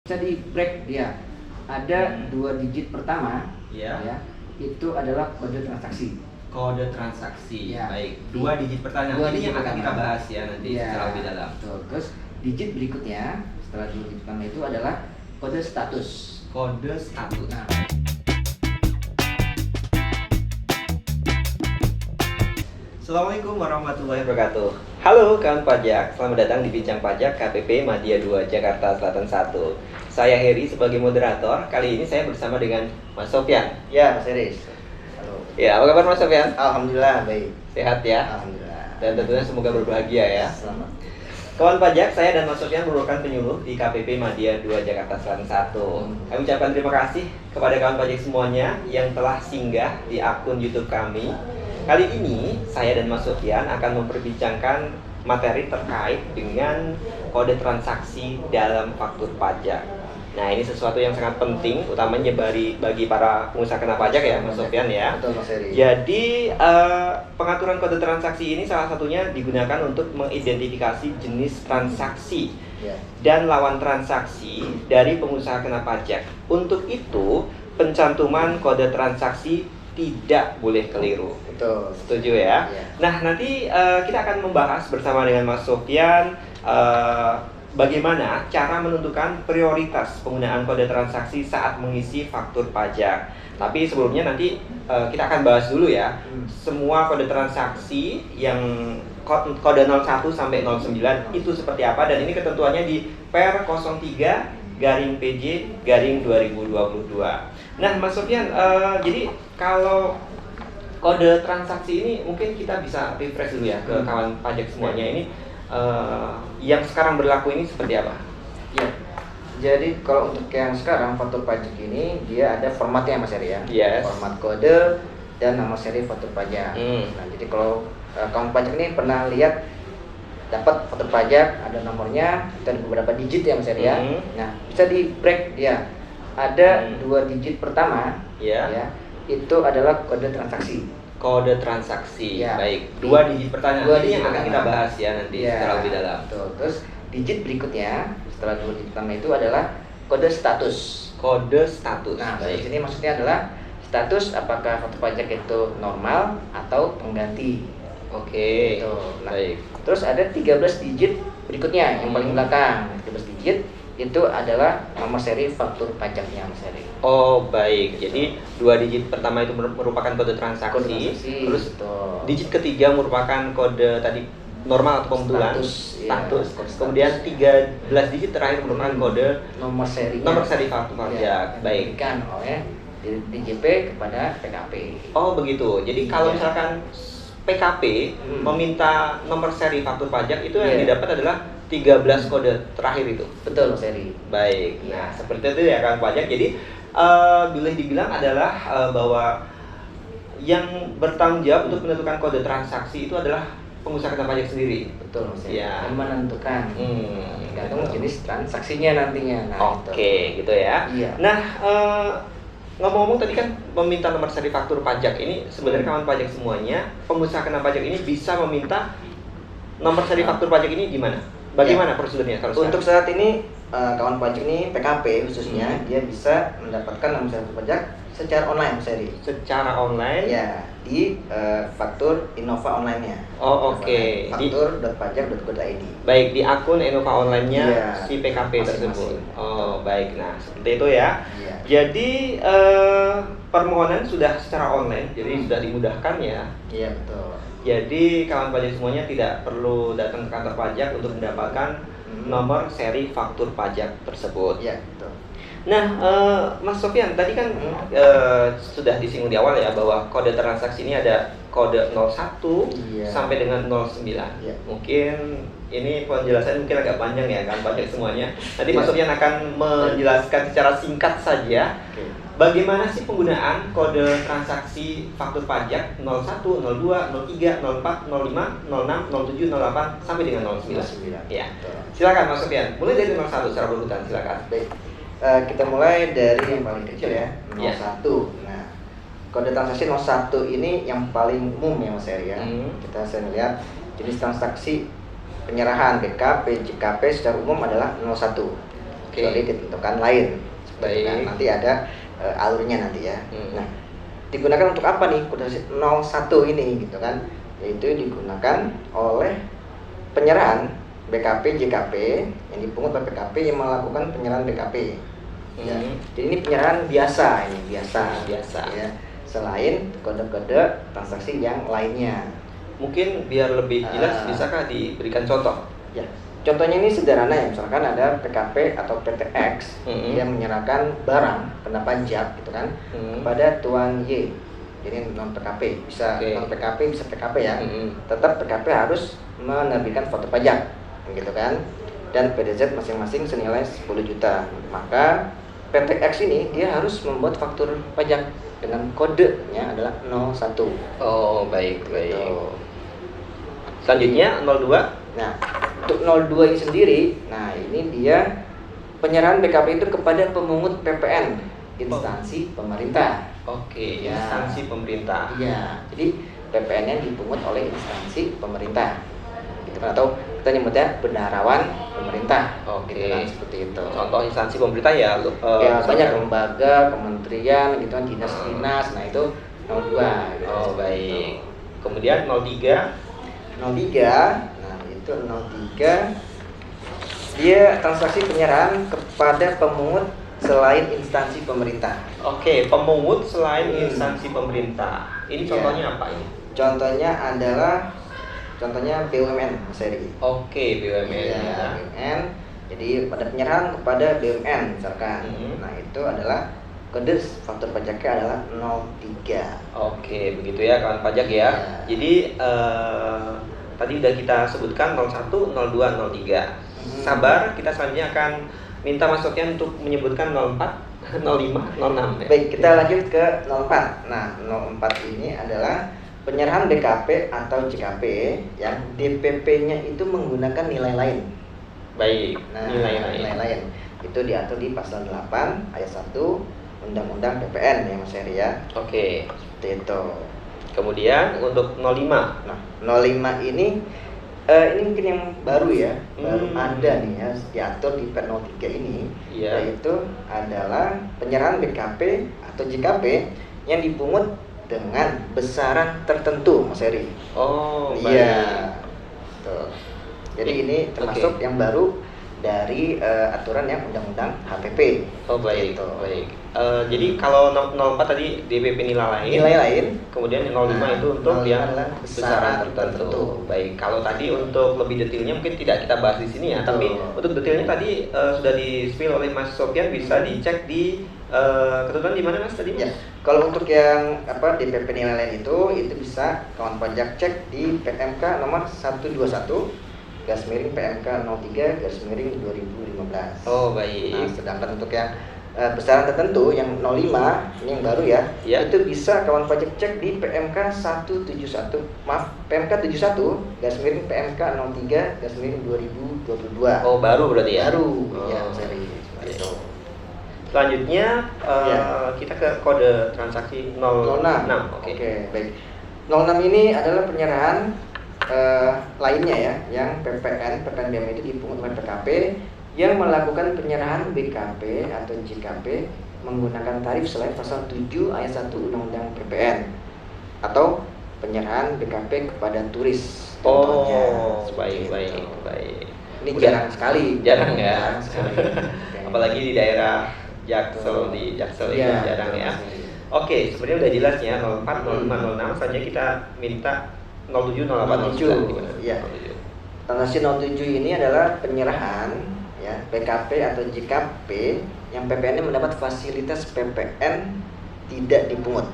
Bisa di break dia. Ada dua digit pertama, Ya. ya, itu adalah kode transaksi. Kode transaksi, Ya. baik. Dua digit pertama. Dua Ini digit yang akan kita pertama. bahas ya nanti Ya, secara lebih dalam. betul. Terus digit berikutnya setelah dua digit pertama itu adalah kode status. Kode status. Nah, Assalamualaikum warahmatullahi wabarakatuh. Halo kawan pajak, selamat datang di Bincang Pajak KPP Madya 2 Jakarta Selatan 1. Saya Heri sebagai moderator. Kali ini saya bersama dengan Mas Sofyan. ya, Mas Eris. Halo. Ya, apa kabar Mas Sofyan? Alhamdulillah baik. Sehat ya? Alhamdulillah. Dan tentunya semoga berbahagia ya. Selamat. Kawan pajak, saya dan Mas Sofyan merupakan penyuluh di KPP Madya 2 Jakarta Selatan 1. Kami ucapkan terima kasih kepada kawan pajak semuanya yang telah singgah di akun YouTube kami. Kali ini saya dan Mas Sofyan akan memperbincangkan materi terkait dengan kode transaksi dalam faktur pajak. Nah, ini sesuatu yang sangat penting, utamanya bagi para pengusaha kena pajak ya, Mas Sofyan ya. Betul, Mas Eris. Jadi pengaturan kode transaksi ini salah satunya digunakan untuk mengidentifikasi jenis transaksi Ya. dan lawan transaksi dari pengusaha kena pajak. Untuk itu, pencantuman kode transaksi tidak boleh keliru. Betul. Setuju ya? Iya. Nah, nanti kita akan membahas bersama dengan Mas Sofyan bagaimana cara menentukan prioritas penggunaan kode transaksi saat mengisi faktur pajak. Tapi sebelumnya nanti kita akan bahas dulu ya semua kode transaksi yang kode 01 sampai 09 itu seperti apa, dan ini ketentuannya di Per 03/PJ/2022. Nah, Mas Sofyan, jadi kalau kode transaksi ini mungkin kita bisa refresh dulu ya ke kawan pajak semuanya ini. Yang sekarang berlaku ini seperti apa? Ya. Jadi kalau untuk yang sekarang faktur pajak ini dia ada formatnya, Mas Eri ya. Yes. Format kode dan nomor seri faktur pajak. Hmm. Nah, jadi kalau kawan pajak ini pernah lihat dapat faktur pajak ada nomornya dan beberapa digit ya, Mas Eri ya. Hmm. Nah, bisa di break dia. Ada dua digit pertama, Ya. ya, itu adalah kode transaksi. Kode transaksi, Ya. baik. Dua digit pertama. Dua Ini digit yang akan pertama. kita bahas ya nanti Ya, secara lebih dalam. betul. Terus digit berikutnya setelah dua digit pertama itu adalah kode status. Kode status. Nah, di baik. sini maksudnya adalah status apakah faktur pajak itu normal atau pengganti. Oke. Gitu. Nah, Baik. terus ada 13 digit berikutnya yang paling belakang. 13 digit itu adalah nomor seri faktur pajaknya, Mas Eri. Oh, baik. Jadi dua digit pertama itu merupakan kode transaksi. Kode transaksi, Terus betul. digit ketiga merupakan kode tadi normal atau kebetulan Status, iya, status. kode status. Kemudian 13 digit terakhir merupakan kode Nomor seri faktur pajak. Baik. diberikan oleh DJP kepada PKP. Oh, begitu. Jadi kalau Iya. misalkan PKP meminta nomor seri faktur pajak, itu yang Iya. didapat adalah 13 kode terakhir itu. Betul, Mas Eri. Baik. Iya. Nah, seperti itu ya kan pajak. Jadi boleh dibilang adalah bahwa yang bertanggung jawab untuk menentukan kode transaksi itu adalah pengusaha kena pajak sendiri. Betul, Mas Eri. Iya. Yang menentukan. Tergantung betul. jenis transaksinya nantinya. Nah, Oke, gitu ya. Iya. Nah, ngomong-ngomong tadi kan meminta nomor seri faktur pajak ini sebenarnya kawan pajak semuanya, pengusaha kena pajak ini bisa meminta nomor seri faktur pajak ini di mana? Bagaimana prosedurnya kalau Untuk sekarang? saat ini kawan pajak ini PKP khususnya dia bisa mendapatkan nomor seri faktur pajak secara online, Mas Eri. Secara online? Ya, di faktur Innova online-nya. Oh, oke. Faktur.pajak.go.id. Baik, di akun Innova online-nya Iya, si PKP tersebut. masing-masing. Oh, baik. Nah, seperti itu ya. Iya. Jadi permohonan sudah secara online, jadi sudah dimudahkan ya. Iya, betul. Jadi kawan pajak semuanya tidak perlu datang ke kantor pajak untuk mendapatkan nomor seri faktur pajak tersebut. Iya, betul. Nah, Mas Sofyan, tadi kan sudah disinggung di awal ya bahwa kode transaksi ini ada kode 01 Iya. sampai dengan 09. Iya. Mungkin ini penjelasan mungkin agak panjang ya kan pajak semuanya. Nanti Mas Iya. Sofyan akan menjelaskan secara singkat saja Oke. bagaimana sih penggunaan kode transaksi faktur pajak 01, 02, 03, 04, 05, 06, 07, 08 sampai dengan 09. 09. Ya. Betul. Silakan Mas Sofyan. Mulai dari 01 secara berurutan, silakan. Baik. Kita mulai dari yang paling kecil ya, Iya. 01. Nah, kode transaksi 01 ini yang paling umum ya, Mas Eri ya. Kita saya lihat jenis transaksi penyerahan BK, PJKP secara umum adalah 01. kecuali ditentukan lain. Seperti Baik. nanti ada alurnya nanti ya. Hmm. Nah, digunakan untuk apa nih kode 01 ini gitu kan? Yaitu digunakan oleh penyerahan BKP JKP yang dipungut oleh PKP yang melakukan penyerahan BKP. Ya. Jadi ini penyerahan biasa Biasa. ya. Selain kode-kode transaksi yang lainnya. Mungkin biar lebih jelas, bisakah diberikan contoh? Ya. Contohnya ini sederhana ya, misalkan ada PKP atau PTX dia menyerahkan barang kena pajak gitu kan kepada tuan Y. Jadi non PKP, bisa non PKP bisa PKP ya. Tetap PKP harus menerbitkan foto pajak gitu kan. Dan PDZ masing-masing senilai 10 juta. Maka PTX ini dia harus membuat faktur pajak dengan kodenya adalah 01. Oh, baik. Gitu. Selanjutnya 02. Nah, untuk 02 ini sendiri, nah ini dia penyerahan BKP itu kepada pemungut PPN, instansi pemerintah. Oke, Ya. instansi pemerintah. Iya, jadi PPN-nya dipungut oleh instansi pemerintah. Gitu kan, atau kita nyebutnya bendaharawan pemerintah. Oke. Gitu kan, seperti itu. Contoh instansi pemerintah ya, Ya, banyak misalkan- lembaga, kementerian, gitu kan, dinas-dinas. Nah, itu 02 gitu. Oh, baik. Kemudian 03. 03, nah itu 03 dia transaksi penyerahan kepada pemungut selain instansi pemerintah. Oke, pemungut selain instansi pemerintah. Ini Iya. contohnya apa ini? Contohnya BUMN, Mas Heri. Oke, BUMN Iya, ya. BUMN. Jadi pada penyerahan kepada BUMN misalkan. Nah, itu adalah kode faktur pajaknya adalah 03. Oke, begitu ya kawan pajak ya. Iya. Jadi tadi udah kita sebutkan 01, 02, 03. Sabar, kita selanjutnya akan minta Mas Sofyan untuk menyebutkan 04, 05, 06 ya. Baik, kita lanjut ke 04. Nah, 04 ini adalah penyerahan BKP atau JKP yang DPP-nya itu menggunakan nilai lain. Baik, Nah, nilai nilai lain. lain itu diatur di pasal 8 ayat 1 Undang-Undang PPN ya Mas Heri ya. Oke. Seperti itu. Kemudian untuk 05. Nah, 05 ini mungkin yang baru ya, baru ada nih ya, diatur di Per 03 ini, Iya. yaitu adalah penyerahan BKP atau JKP yang dipungut dengan besaran tertentu, Mas Heri. Oh, baik. Iya. Tuh. Jadi ini termasuk yang baru dari aturan yang Undang-Undang HPP. Oh, baik. Gitu. Baik. Jadi kalau 04 tadi DPP nilai lain. Nilai lain. Kemudian 05 Nah, itu untuk 05 yang adalah besaran tertentu. Baik, kalau tadi untuk lebih detailnya mungkin tidak kita bahas di sini ya, Betul. tapi untuk detailnya tadi sudah di-spill oleh Mas Sofyan, bisa dicek di ketentuan di mana Mas tadi? Ya, kalau untuk yang DPP nilai lain itu bisa kawan pajak cek di PMK nomor 121 garis miring PMK 03 garis miring 2015. Oh, Nah, baik. sedangkan untuk yang besaran tertentu yang 05 ini yang baru ya, Ya. itu bisa kawan pajak cek di PMK 171 PMK 71 garis miring PMK 03 garis miring 2022. Oh, baru berarti ya? Baru Oh. ya seri itu. Selanjutnya Ya. kita ke kode transaksi 06. Oke, baik. 06 ini adalah penyerahan lainnya ya, yang PPN BM itu dipungut oleh PKP yang melakukan penyerahan BKP atau JKP menggunakan tarif selain pasal 7 ayat 1 Undang-Undang PPN atau penyerahan BKP kepada turis. Contohnya, Oh, seperti baik. itu. Ini Udah jarang sekali. jarang ya. Jarang sekali. Apalagi di daerah Jaksel, di Jaksel itu Iya, jarang betul ya. sekali. Oke, sebenarnya udah jelas ya 04, 05, 06. Selanjutnya kita minta 07, 08, 09 gimana? Iya. 07. Transaksi 07 ini adalah penyerahan ya BKP atau JKP yang PPN-nya mendapat fasilitas PPN tidak dipungut.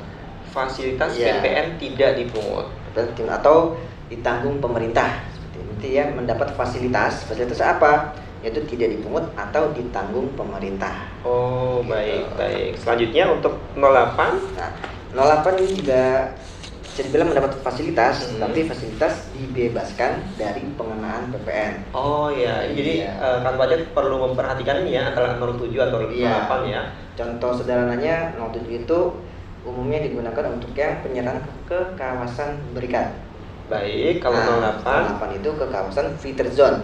Fasilitas Iya. PPN tidak dipungut. Atau ditanggung pemerintah. Seperti itu ya, mendapat fasilitas apa? Yaitu tidak dipungut atau ditanggung pemerintah. Oh, Gitu. baik. Selanjutnya untuk 08. Nah, 08 ini juga bisa dibilang mendapat fasilitas, tapi fasilitas dibebaskan dari pengenaan PPN. Oh iya, jadi Iya. kan pajak perlu memperhatikan ini ya antara 07 atau 08 ya. Contoh sederhananya 07 itu umumnya digunakan untuk yang penyerahan ke kawasan berikat. Baik, kalau Nah, 08. 08 itu ke kawasan free trade zone.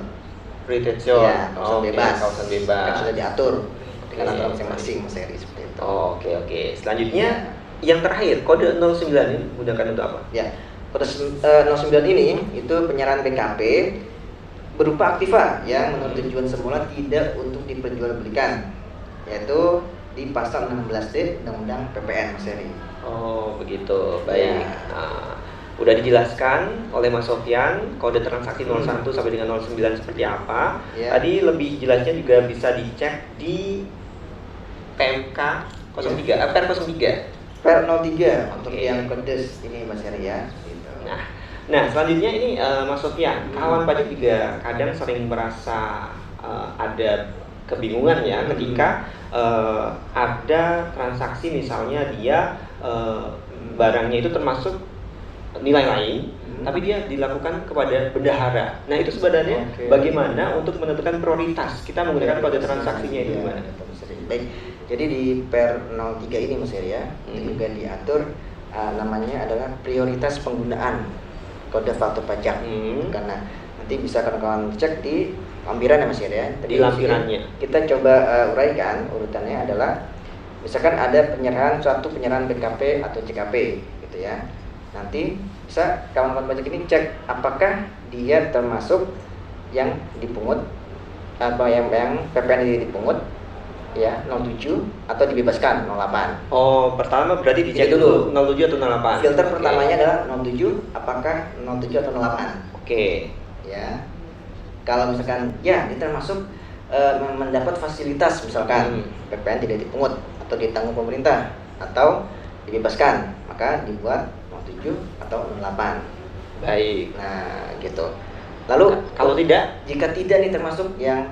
retention. Ya, kawasan bebas. Kawasan bebas. Yang sudah diatur dengan aturan masing-masing Mas Heri seperti itu. Oke. Selanjutnya yang terakhir kode 09 ini digunakan untuk apa? Ya, kode 09 ini itu penyerahan BKP berupa aktiva yang menurut tujuan semula tidak untuk diperjualbelikan, yaitu di pasal 16D Undang-Undang PPN Mas Heri. Oh begitu, baik. Nah, udah dijelaskan oleh Mas Sofyan kode transaksi 01 sampai dengan 09 seperti apa. Tadi lebih jelasnya juga bisa dicek di PMK 03, per 03. Per 03 untuk yang pedes ini Mas Heri ya. Gitu. Nah selanjutnya ini Mas Sofyan, kawan pajak juga kadang sering merasa ada kebingungan ya ketika ada transaksi misalnya dia barangnya itu termasuk nilai lain, tapi dia dilakukan kepada bendahara. Nah itu sebenarnya bagaimana untuk menentukan prioritas kita menggunakan kode transaksinya itu gimana? Baik, jadi di per 03 ini Mas Heri ya, itu juga diatur namanya adalah prioritas penggunaan kode faktur pajak. Karena nanti bisa kawan-kawan cek di lampiran ya Mas Heri ya. Di lampirannya. Kita coba uraikan urutannya adalah misalkan ada suatu penyerahan BKP atau CKP gitu ya. Nanti bisa kawan-kawan pajak ini cek apakah dia termasuk yang dipungut atau yang PPN ini dipungut ya 07 atau dibebaskan 08. Oh, pertama berarti dicek dulu 07 atau 08. Filter pertamanya adalah 07, apakah 07 atau 08. Ya. Kalau misalkan ya dia termasuk mendapat fasilitas misalkan PPN tidak dipungut atau ditanggung pemerintah atau dibebaskan, maka dibuat 07 atau 08. Baik. Nah, gitu. Lalu kalau tidak, jika tidak nih termasuk yang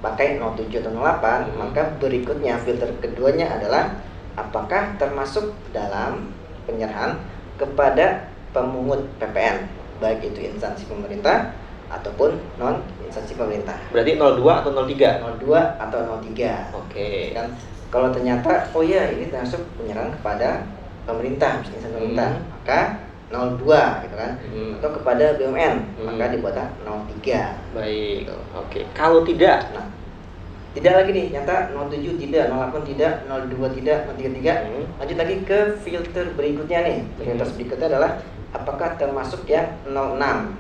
pakai 07 atau 08, maka berikutnya filter keduanya adalah apakah termasuk dalam penyerahan kepada pemungut PPN, baik itu instansi pemerintah ataupun non instansi pemerintah. Berarti 02 atau 03? 02 atau 03. Kan kalau ternyata oh ya ini termasuk penyerahan kepada pemerintah, misalnya pemerintah, maka 02 gitu kan. Atau kepada BUMN, maka dibuatlah 03. Baik. Gitu. Kalau tidak, tidak lagi nih, nyata 07 tidak, 08 tidak, 02 tidak, 03 tidak. Lanjut lagi ke filter berikutnya nih. Prioritas berikutnya adalah apakah termasuk yang 06.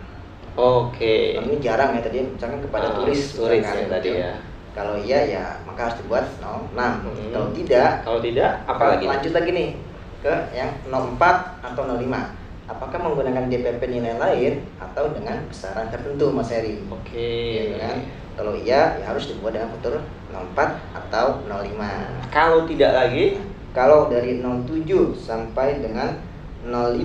Ini jarang ya tadi, misalkan kepada turis ya tadi ya. Kalau iya ya maka harus dibuat 06. Kalau tidak, apa lagi? Lanjut lagi nih ke yang 04 atau 05. Apakah menggunakan DPP nilai lain atau dengan besaran tertentu Mas Heri? Ya, kan? Kalau iya ya harus dibuat dengan fitur 04 atau 05. Kalau tidak lagi, kalau dari 07 sampai dengan 05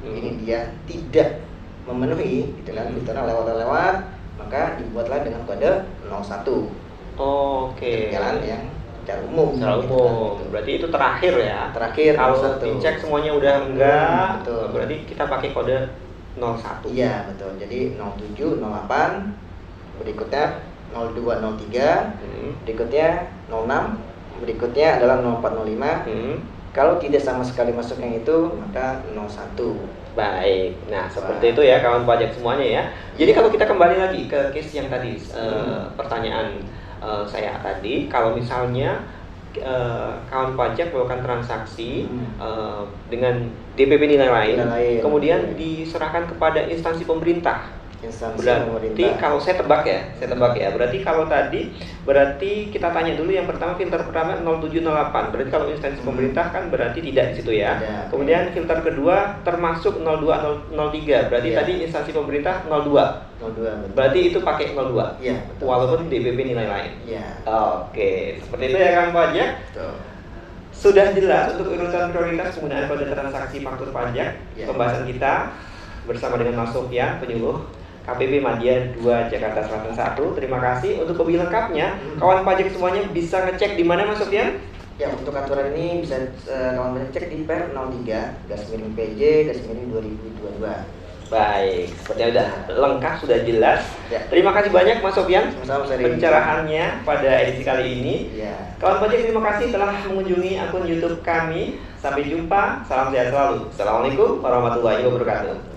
ini dia tidak memenuhi gitu kan, fiturnya lewat, maka dibuatlah dengan kode 01. Jalan yang secara umum. Gitu. Berarti itu terakhir ya. Kalau dicek semuanya udah enggak, berarti kita pakai kode 01. Iya, betul. Jadi 07, 08, berikutnya 02, 03, berikutnya 06, berikutnya adalah 04, 05. Kalau tidak sama sekali masuk yang itu, maka 01. Baik, nah seperti itu ya kawan pajak semuanya ya. Jadi kalau kita kembali lagi ke case yang tadi, pertanyaan saya tadi, kalau misalnya kawan pajak melakukan transaksi dengan DPP nilai lain, kemudian diserahkan kepada instansi pemerintah. Berarti kalau saya tebak ya, berarti kalau tadi berarti kita tanya dulu yang pertama, filter pertama 0708, berarti kalau instansi pemerintah kan berarti tidak di situ ya. Kemudian filter kedua termasuk 02 03, berarti tadi instansi pemerintah 02. Berarti itu pakai 02. Iya, walaupun DPP nilai lain. Seperti itu ya kawan pajak. Sudah jelas untuk urutan prioritas penggunaan kode transaksi faktur pajak. Pembahasan kita bersama dengan Mas Sofyan, penyuluh KPP Madya 2 Jakarta Selatan 1. Terima kasih. Untuk lebih lengkapnya, kawan pajak semuanya bisa ngecek di mana Mas Sofyan? Ya, untuk aturan ini bisa kawan pajak cek di per 03/PJ/2022. Baik, sepertinya sudah lengkap, sudah jelas. Terima kasih banyak Mas Sofyan pencerahannya pada edisi kali ini. Kawan pajak, terima kasih telah mengunjungi akun YouTube kami. Sampai jumpa, salam sehat selalu. Assalamualaikum warahmatullahi wabarakatuh.